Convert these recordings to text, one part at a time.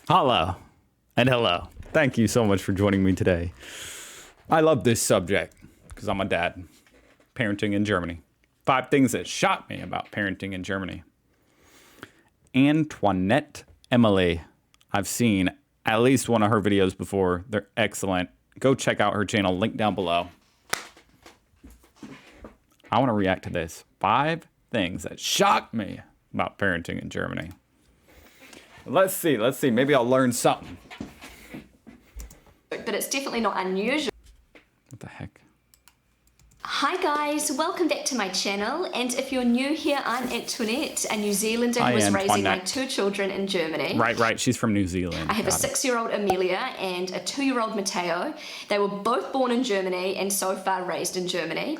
Hello and hello. Thank you so much for joining me today. I love this subject because I'm a dad. Parenting in Germany. 5 things that shocked me about parenting in Germany. Antoinette Emily. I've seen at least one of her videos before. They're excellent. Go check out her channel, link down below. I want to react to this. 5 things that shocked me about parenting in Germany. Let's see. Maybe I'll learn something. But it's definitely not unusual. What the heck? Hi guys, welcome back to my channel, and if you're new here, I'm Antoinette, a New Zealander who is raising my 2 children in Germany. Right, she's from New Zealand. I have a 6-year-old Amelia and a 2-year-old Matteo. They were both born in Germany and so far raised in Germany.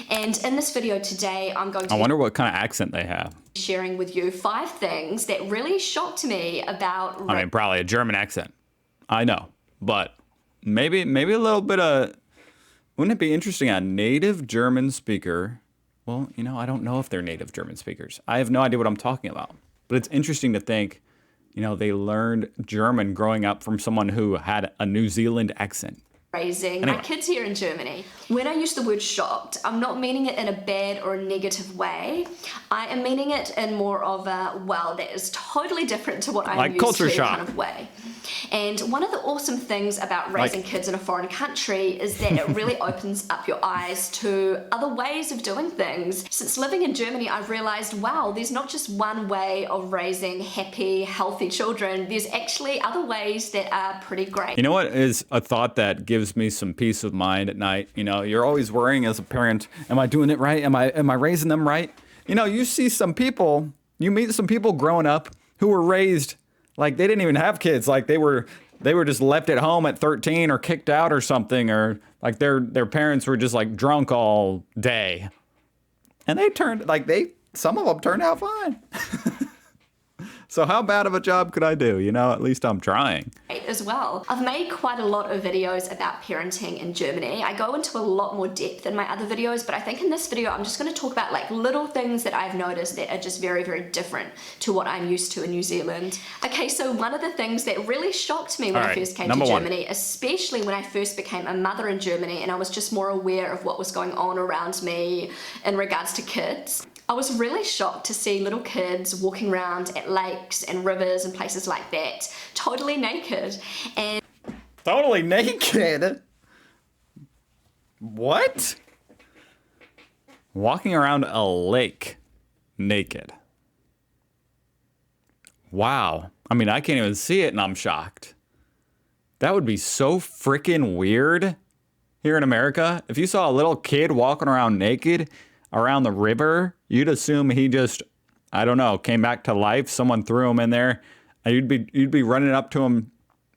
And in this video today, I'm going to I wonder what kind of accent they have. Sharing with you 5 things that really shocked me about... I mean, probably a German accent. I know, but maybe a little bit of... Wouldn't it be interesting, a native German speaker? Well, you know, I don't know if they're native German speakers. I have no idea what I'm talking about. But it's interesting to think, you know, they learned German growing up from someone who had a New Zealand accent. Raising my kids here in Germany. When I use the word shocked, I'm not meaning it in a bad or a negative way. I am meaning it in more of a, well, that is totally different to what I'm like used culture to shock. kind of way. And one of the awesome things about raising kids in a foreign country is that it really opens up your eyes to other ways of doing things. Since living in Germany, I've realized, wow, there's not just one way of raising happy, healthy children. There's actually other ways that are pretty great. You know what is a thought that gives me some peace of mind at night? You know, you're always worrying as a parent, am I doing it right? Am I raising them right? You know, you see some people, you meet some people growing up who were raised like they didn't even have kids, like they were just left at home at 13 or kicked out or something, or like their parents were just like drunk all day. And some of them turned out fine. So how bad of a job could I do? You know, at least I'm trying. As well. I've made quite a lot of videos about parenting in Germany. I go into a lot more depth in my other videos, but I think in this video I'm just going to talk about like little things that I've noticed that are just very, very different to what I'm used to in New Zealand. Okay, so one of the things that really shocked me when I first came to Germany, especially when I first became a mother in Germany and I was just more aware of what was going on around me in regards to kids. I was really shocked to see little kids walking around at lakes and rivers and places like that, totally naked. And totally naked? What? Walking around a lake naked. Wow. I mean, I can't even see it and I'm shocked. That would be so freaking weird here in America. If you saw a little kid walking around naked around the river, you'd assume he just, I don't know, came back to life. Someone threw him in there. And you'd be running up to him,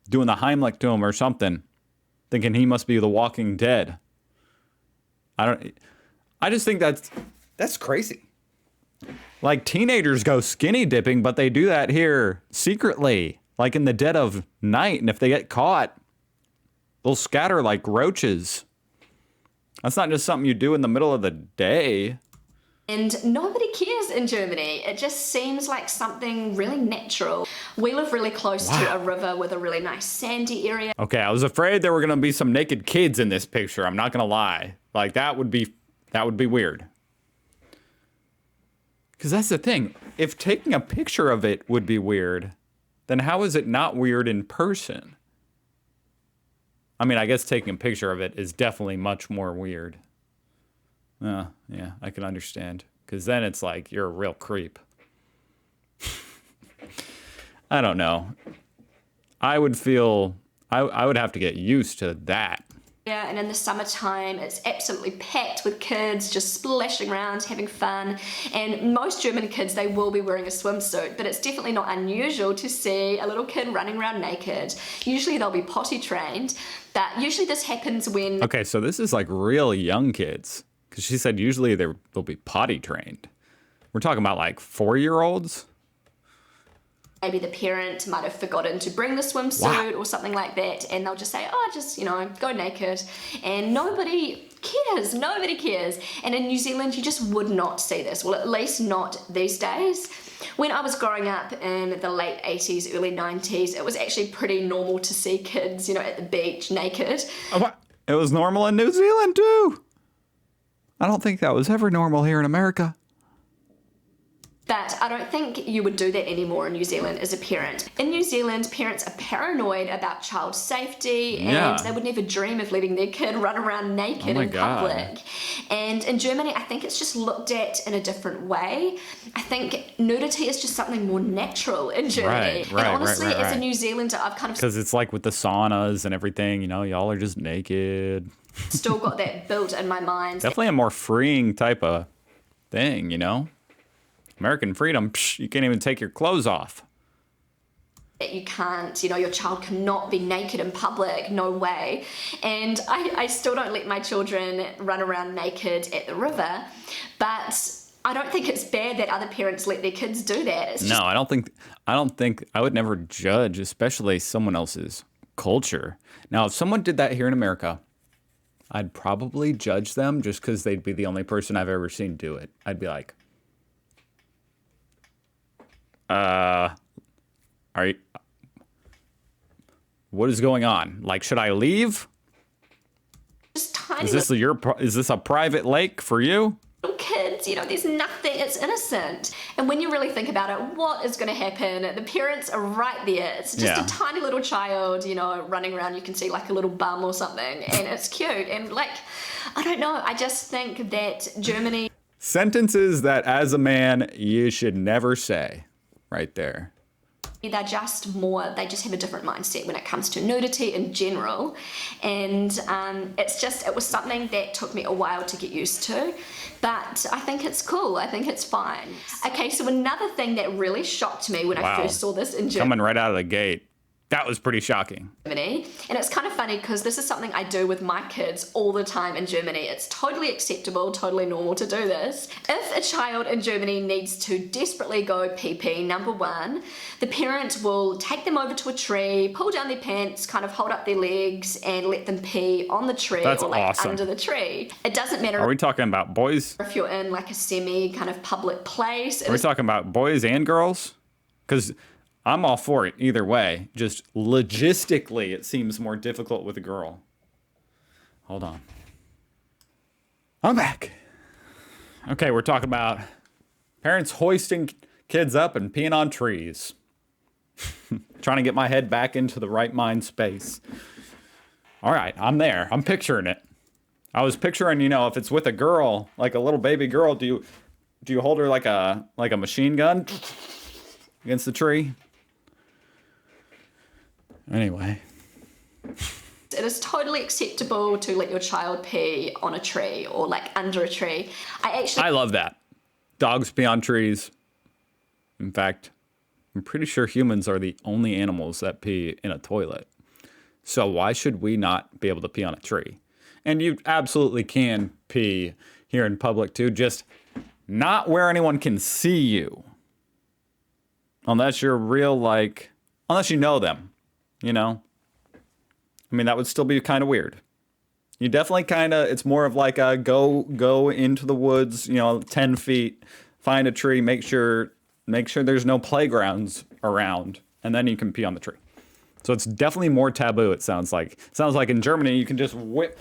doing the Heimlich to him or something, thinking he must be the Walking Dead. I just think that's crazy. Like teenagers go skinny dipping, but they do that here secretly, like in the dead of night. And if they get caught, they'll scatter like roaches. That's not just something you do in the middle of the day. And nobody cares in Germany. It just seems like something really natural. We live really close to a river with a really nice sandy area. Okay, I was afraid there were gonna be some naked kids in this picture. I'm not gonna lie. Like that would be weird. Because that's the thing. If taking a picture of it would be weird, then how is it not weird in person? I mean, I guess taking a picture of it is definitely much more weird. Yeah, I can understand. Because then it's like, you're a real creep. I don't know. I would have to get used to that. Yeah, and in the summertime, it's absolutely packed with kids just splashing around, having fun. And most German kids, they will be wearing a swimsuit, but it's definitely not unusual to see a little kid running around naked. Usually they'll be potty trained, but usually this happens when... Okay, so this is like real young kids. Because she said usually they'll be potty trained. We're talking about like 4-year-olds? Maybe the parent might have forgotten to bring the swimsuit or something like that, and they'll just say, oh, just, you know, go naked. And nobody cares. Nobody cares. And in New Zealand, you just would not see this. Well, at least not these days. when I was growing up in the late 80s, early 90s, it was actually pretty normal to see kids, at the beach naked. It was normal in New Zealand too. I don't think that was ever normal here in America. But I don't think you would do that anymore in New Zealand as a parent. In New Zealand, parents are paranoid about child safety and they would never dream of letting their kid run around naked in public. And in Germany, I think it's just looked at in a different way. I think nudity is just something more natural in Germany. And honestly, as a New Zealander, I've kind of... Because it's like with the saunas and everything, y'all are just naked. Still got that built in my mind. Definitely a more freeing type of thing, American freedom, you can't even take your clothes off. You can't, your child cannot be naked in public, no way. And I still don't let my children run around naked at the river, but I don't think it's bad that other parents let their kids do that. No, I don't think I would never judge, especially someone else's culture. Now, if someone did that here in America, I'd probably judge them just because they'd be the only person I've ever seen do it. I'd be like, what is going on? Like, should I leave? Just tiny Is this a private lake for you? little kids, there's nothing, it's innocent. And when you really think about it, what is going to happen? The parents are right there. It's just a tiny little child, running around. You can see like a little bum or something, and it's cute. And I don't know, I just think that Germany... Sentences that as a man, you should never say. Right there. They just have a different mindset when it comes to nudity in general. And it was something that took me a while to get used to, but I think it's cool. I think it's fine. Okay, so another thing that really shocked me when I first saw this in Germany. Coming right out of the gate. That was pretty shocking. And it's kind of funny because this is something I do with my kids all the time in Germany. It's totally acceptable, totally normal to do this. If a child in Germany needs to desperately go pee-pee, number one, the parent will take them over to a tree, pull down their pants, kind of hold up their legs and let them pee on the tree or under the tree. It doesn't matter. Are we talking about boys? If you're in a semi kind of public place. Are we talking about boys and girls? Because I'm all for it either way. Just logistically, it seems more difficult with a girl. Hold on. I'm back. Okay, we're talking about parents hoisting kids up and peeing on trees. Trying to get my head back into the right mind space. All right, I'm there. I'm picturing it. I was picturing, if it's with a girl, like a little baby girl, do you hold her like a machine gun against the tree? Anyway. It is totally acceptable to let your child pee on a tree or under a tree. I love that. Dogs pee on trees. In fact, I'm pretty sure humans are the only animals that pee in a toilet. So why should we not be able to pee on a tree? And you absolutely can pee here in public too, just not where anyone can see you. Unless you're unless you know them. That would still be kind of weird. You definitely it's more of a go into the woods, 10 feet, find a tree, make sure there's no playgrounds around, and then you can pee on the tree. So it's definitely more taboo, it sounds like. It sounds like in Germany, you can just whip.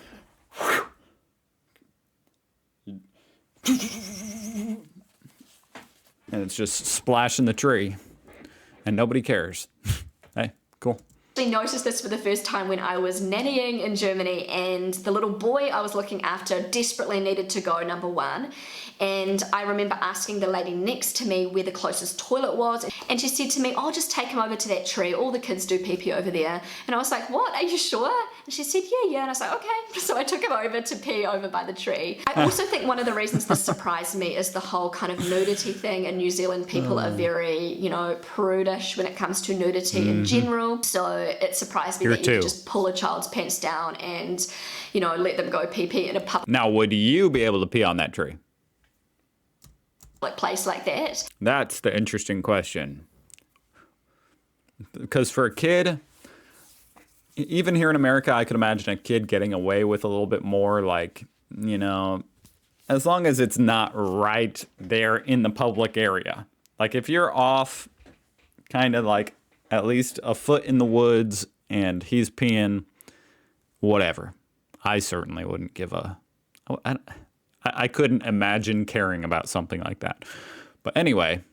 And it's just splashing the tree, and nobody cares. Hey, cool. I noticed this for the first time when I was nannying in Germany, and the little boy I was looking after desperately needed to go, number one. And I remember asking the lady next to me where the closest toilet was, and she said to me, "Oh, just take him over to that tree. All the kids do pee-pee over there." And I was like, "What? Are you sure?" And she said, yeah. And I was like, okay. So I took him over to pee over by the tree. I also think one of the reasons this surprised me is the whole kind of nudity thing. In New Zealand, people are very, prudish when it comes to nudity in general. So it surprised me that you could just pull a child's pants down and, let them go pee-pee in a public Now, would you be able to pee on that tree? place like that? That's the interesting question. Because for a kid, even here in America, I could imagine a kid getting away with a little bit more, as long as it's not right there in the public area. Like if you're off kind of like at least a foot in the woods and he's peeing, whatever. I certainly wouldn't give I couldn't imagine caring about something like that. But anyway,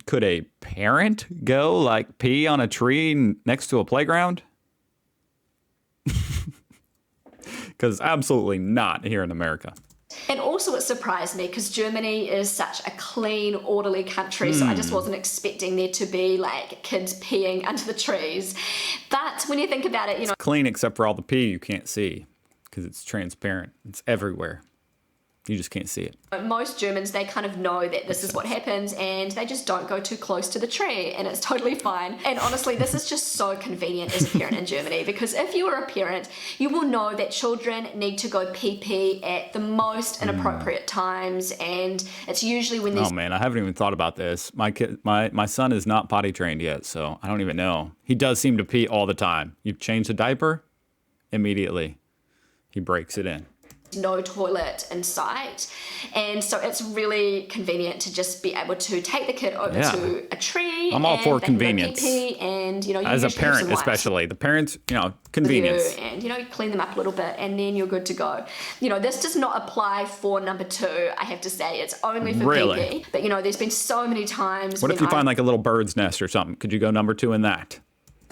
could a parent go like pee on a tree next to a playground? Because absolutely not here in America. And also it surprised me because Germany is such a clean, orderly country, so I just wasn't expecting there to be like kids peeing under the trees. But when you think about it, It's clean except for all the pee you can't see because it's transparent. It's everywhere. You just can't see it. Most Germans, they kind of know that this is what happens and they just don't go too close to the tree and it's totally fine. And honestly, this is just so convenient as a parent in Germany because if you are a parent, you will know that children need to go pee-pee at the most inappropriate times, and it's usually when there's... Oh man, I haven't even thought about this. My son is not potty trained yet, so I don't even know. He does seem to pee all the time. You change the diaper, immediately he breaks it in. No toilet in sight, and so it's really convenient to just be able to take the kid over to a tree. I'm all for convenience, and you as a parent, especially the parents, convenience, and you clean them up a little bit, and then you're good to go. This does not apply for number 2. I have to say, it's only for pee-pee. But there's been so many times. What if you find like a little bird's nest or something? Could you go number 2 in that?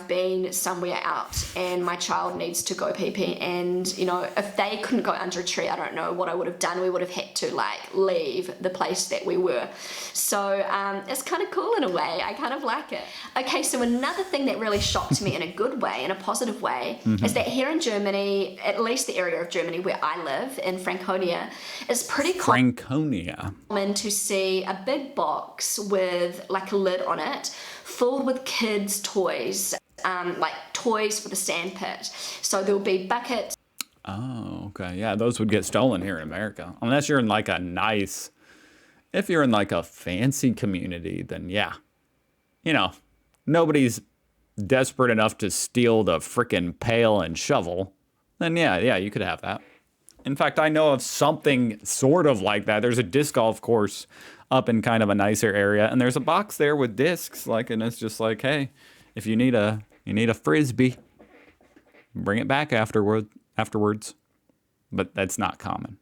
Been somewhere out and my child needs to go pee-pee, and if they couldn't go under a tree, I don't know what I would have done. We would have had to leave the place that we were. So it's kind of cool in a way. I kind of like it. Okay, so another thing that really shocked me in a good way, in a positive way, is that here in Germany, at least the area of Germany where I live in Franconia, it's pretty common to see a big box with like a lid on it filled with kids' toys. Like toys for the sandpit. So there'll be buckets. Oh, okay. Yeah, those would get stolen here in America. Unless you're in like if you're in like a fancy community, then yeah. Nobody's desperate enough to steal the frickin' pail and shovel. Then yeah, you could have that. In fact, I know of something sort of like that. There's a disc golf course up in kind of a nicer area, and there's a box there with discs, and it's just like, hey, if you need a frisbee, bring it back afterwards. But that's not common.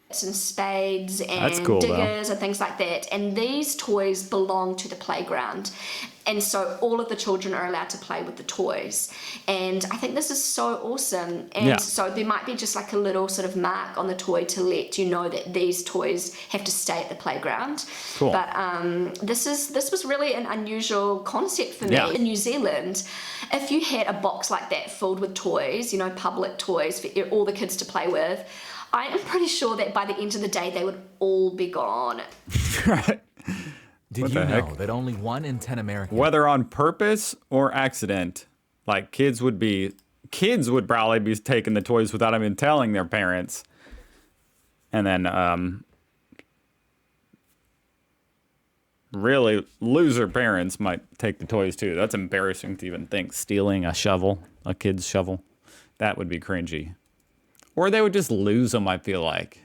And spades and diggers and things like that, and these toys belong to the playground, and so all of the children are allowed to play with the toys, and I think this is so awesome. And so there might be just like a little sort of mark on the toy to let you know that these toys have to stay at the playground. Cool. But this was really an unusual concept for me. In New Zealand, if you had a box like that filled with toys, public toys for all the kids to play with, I am pretty sure that by the end of the day, they would all be gone. Right. Did you know that only 1 in 10 Americans... Whether on purpose or accident, like kids would probably be taking the toys without even telling their parents. And then really loser parents might take the toys too. That's embarrassing to even think. Stealing a kid's shovel. That would be cringy. Or they would just lose them, I feel like.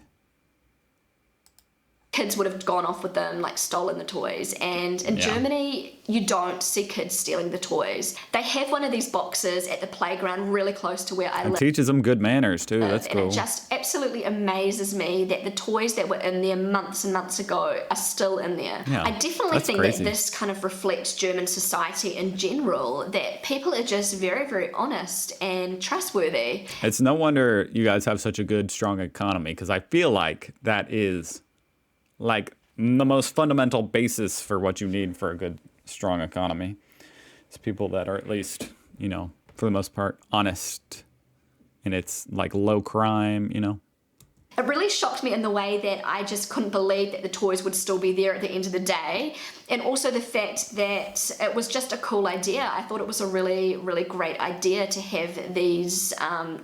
Kids would have gone off with them, stolen the toys. And in Germany, you don't see kids stealing the toys. They have one of these boxes at the playground really close to where I live. It teaches them good manners, too. That's cool. And it just absolutely amazes me that the toys that were in there months and months ago are still in there. Yeah, I definitely think that this kind of reflects German society in general, that people are just very, very honest and trustworthy. It's no wonder you guys have such a good, strong economy, because I feel like that is the most fundamental basis for what you need for a good, strong economy. It's people that are at least, for the most part, honest. And it's low crime, It really shocked me in the way that I just couldn't believe that the toys would still be there at the end of the day. And also the fact that it was just a cool idea. I thought it was a really, really great idea to have these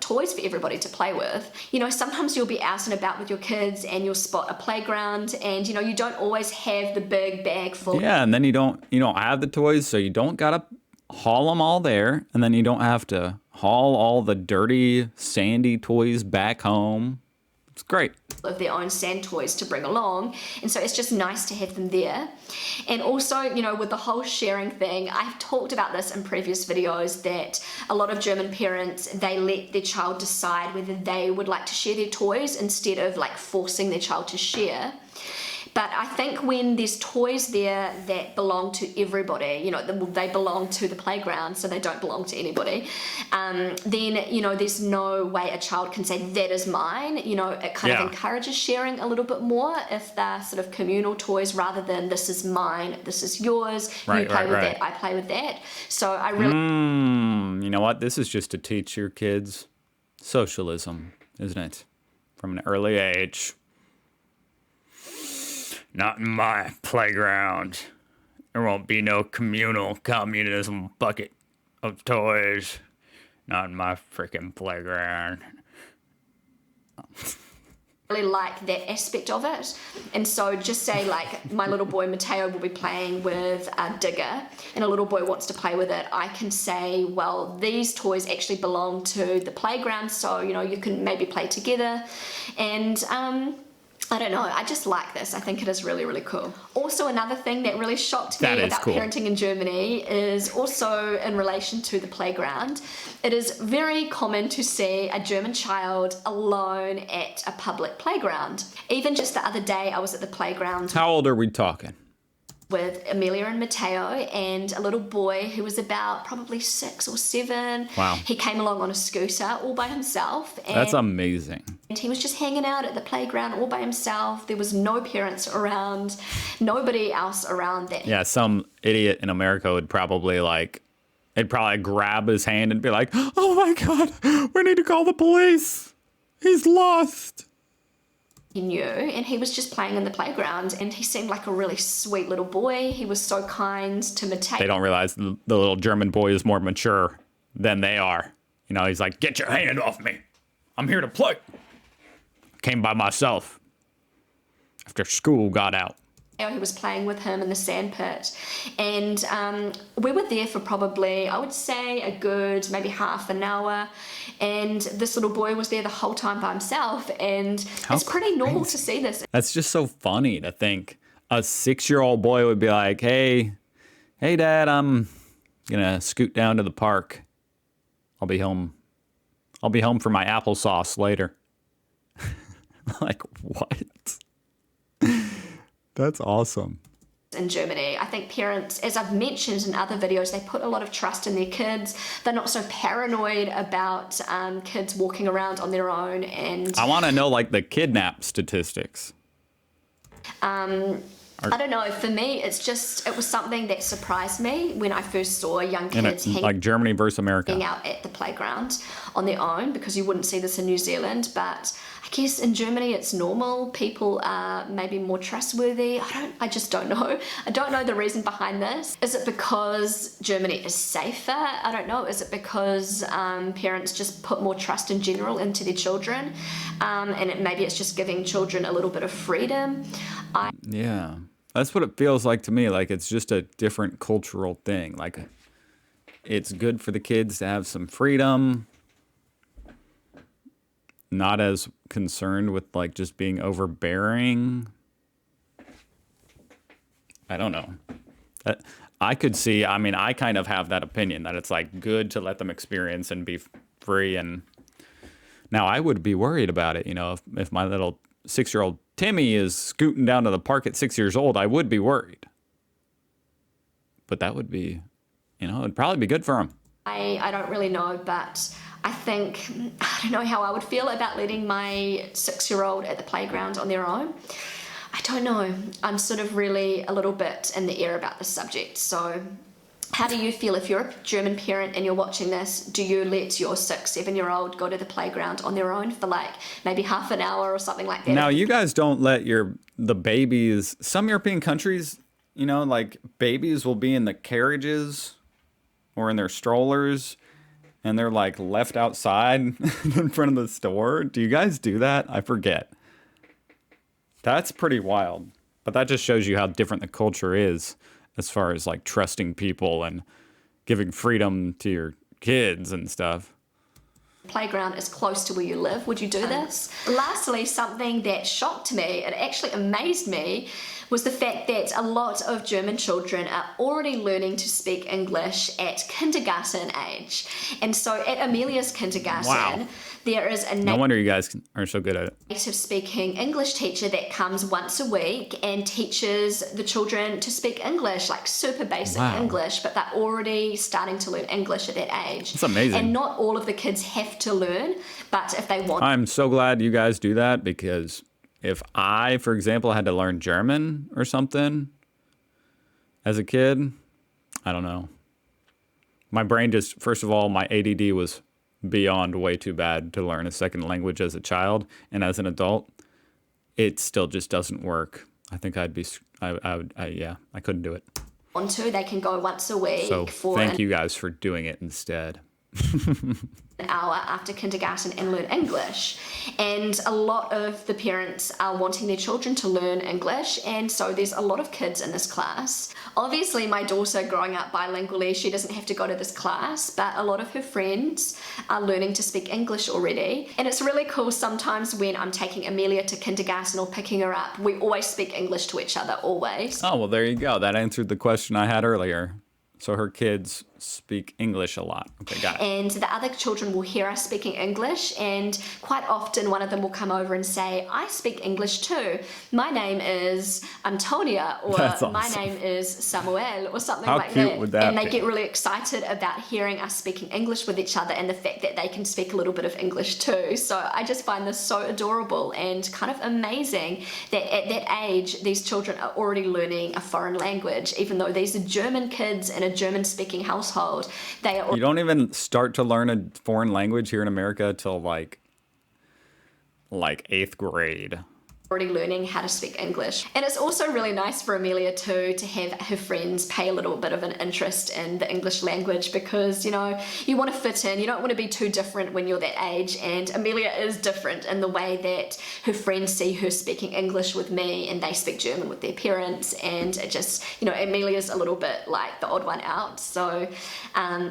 toys for everybody to play with. Sometimes you'll be out and about with your kids and you'll spot a playground and, you don't always have the big bag full. Yeah, and then you don't have the toys, so you don't gotta haul them all there. And then you don't have to haul all the dirty, sandy toys back home. It's great. of their own sand toys to bring along, and so it's just nice to have them there. And also, you know, with the whole sharing thing, I've talked about this in previous videos that a lot of German parents, they let their child decide whether they would like to share their toys instead of like forcing their child to share. But I think when there's toys there that belong to everybody, you know, they belong to the playground, so they don't belong to anybody, then, you know, there's no way a child can say, that is mine. You know, it kind of encourages sharing a little bit more if they're sort of communal toys rather than this is mine, this is yours, you play with that, I play with that. So I really... You know what? This is just to teach your kids socialism, isn't it? From an early age. Not in my playground. There won't be no communal communism bucket of toys. Not in my freaking playground. Really like that aspect of it. And so just say like my little boy Matteo will be playing with a digger and a little boy wants to play with it. I can say, well, these toys actually belong to the playground, so you know you can maybe play together. And I don't know, I just like this. I think it is really, really cool. Also, another thing that really shocked me about parenting in Germany is also in relation to the playground. It is very common to see a German child alone at a public playground. Even just the other day, I was at the playground. How old are we talking? With Amelia and Matteo and a little boy who was about probably 6 or 7. Wow. He came along on a scooter all by himself. And that's amazing. And he was just hanging out at the playground all by himself. There was no parents around, nobody else around that. Yeah, some idiot in America would probably they'd probably grab his hand and be like, oh my God, we need to call the police. He's lost. He knew, and he was just playing in the playground, and he seemed like a really sweet little boy. He was so kind to Matteo. They don't realize the little German boy is more mature than they are. You know, he's like, get your hand off me. I'm here to play. Came by myself after school got out. He was playing with him in the sand pit, and we were there for probably, I would say, a good maybe half an hour, and this little boy was there the whole time by himself, and it's pretty normal to see this. That's just so funny to think a 6-year-old boy would be like, hey Dad, I'm gonna scoot down to the park. I'll be home for my applesauce later. Like, what? That's awesome. In Germany, I think parents, as I've mentioned in other videos, they put a lot of trust in their kids. They're not so paranoid about kids walking around on their own. And I want to know like the kidnap statistics. I don't know. For me, it was something that surprised me when I first saw young kids like Germany versus America, hanging out at the playground on their own, because you wouldn't see this in New Zealand. But I guess in Germany it's normal. People are maybe more trustworthy. I just don't know. I don't know the reason behind this. Is it because Germany is safer? I don't know. Is it because parents just put more trust in general into their children? And maybe it's just giving children a little bit of freedom. Yeah, that's what it feels like to me. Like it's just a different cultural thing. Like it's good for the kids to have some freedom. Not as concerned with like just being overbearing. I don't know. I could see, I mean, I kind of have that opinion that it's like good to let them experience and be free. And now I would be worried about it. You know, if my little 6-year-old Timmy is scooting down to the park at 6 years old, I would be worried. But that would be, you know, it'd probably be good for him. I don't really know, but I don't know how I would feel about letting my 6-year-old at the playground on their own. I don't know. I'm sort of really a little bit in the air about this subject. So how do you feel if you're a German parent and you're watching this? Do you let your 6-7-year-old go to the playground on their own for like maybe half an hour or something like that? Now, you guys don't let the babies, some European countries, you know, like babies will be in the carriages or in their strollers, and they're like left outside in front of the store. Do you guys do that? I forget. That's pretty wild. But that just shows you how different the culture is as far as like trusting people and giving freedom to your kids and stuff. playground is close to where you live. Would you do this? Lastly, something that shocked me, it actually amazed me, was the fact that a lot of German children are already learning to speak English at kindergarten age. And so at Amelia's kindergarten, there is a no wonder you guys are so good at it. native speaking English teacher that comes once a week and teaches the children to speak English, like super basic English, but they're already starting to learn English at that age. It's amazing. And not all of the kids have to learn, but if they want. I'm so glad you guys do that, because if I, for example, had to learn German or something as a kid, I don't know. My brain just, first of all, my ADD was beyond way too bad to learn a second language as a child, and as an adult, it still just doesn't work. I think I couldn't do it. Want to, they can go once a week So for thank you guys for doing it instead. an hour after kindergarten and learn English. And a lot of the parents are wanting their children to learn English, and so there's a lot of kids in this class. Obviously, my daughter growing up bilingually, she doesn't have to go to this class, but a lot of her friends are learning to speak English already. And it's really cool sometimes when I'm taking Amelia to kindergarten or picking her up, we always speak English to each other, always. Oh, well, there you go. That answered the question I had earlier. So her kids speak English a lot. Okay, got it. And the other children will hear us speaking English, and quite often one of them will come over and say, I speak English too. My name is Antonia, or That's my awesome. name is Samuel, or something How like cute that. would that And they be? get really excited about hearing us speaking English with each other and the fact that they can speak a little bit of English too. So I just find this so adorable and kind of amazing that at that age, these children are already learning a foreign language, even though these are German kids in a German-speaking household. They are You don't even start to learn a foreign language here in America till like 8th grade. already learning how to speak English. And it's also really nice for Amelia too to have her friends pay a little bit of an interest in the English language, because you know, you want to fit in, you don't want to be too different when you're that age, and Amelia is different in the way that her friends see her speaking English with me and they speak German with their parents, and it just, you know, Amelia's a little bit like the odd one out, so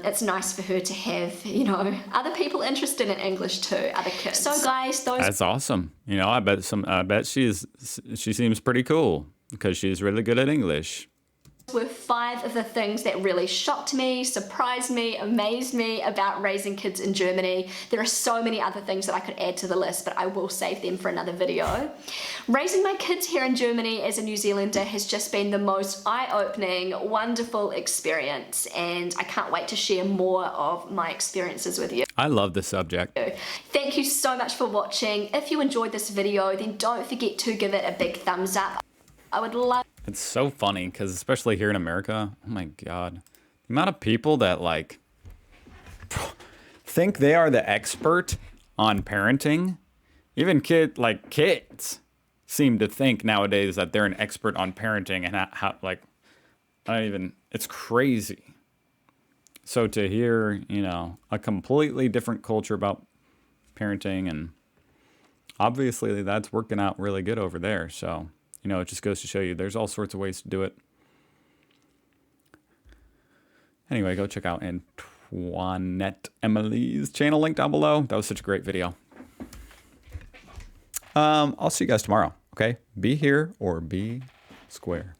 it's nice for her to have, you know, other people interested in English too, other kids. So guys, those That's awesome. You know, I bet she seems pretty cool because she's really good at English. were 5 of the things that really shocked me, surprised me, amazed me about raising kids in Germany. There are so many other things that I could add to the list, but I will save them for another video. Raising my kids here in Germany as a New Zealander has just been the most eye-opening, wonderful experience, and I can't wait to share more of my experiences with you. I love the subject. Thank you so much for watching. If you enjoyed this video, then don't forget to give it a big thumbs up. I would love. It's so funny because especially here in America, oh my God, the amount of people that like think they are the expert on parenting. Even kids seem to think nowadays that they're an expert on parenting, and how like, it's crazy. So to hear, you know, a completely different culture about parenting, and obviously that's working out really good over there. So, you know, it just goes to show you there's all sorts of ways to do it. Anyway, go check out Antoinette Emily's channel, link down below. That was such a great video. I'll see you guys tomorrow, okay? Be here or be square.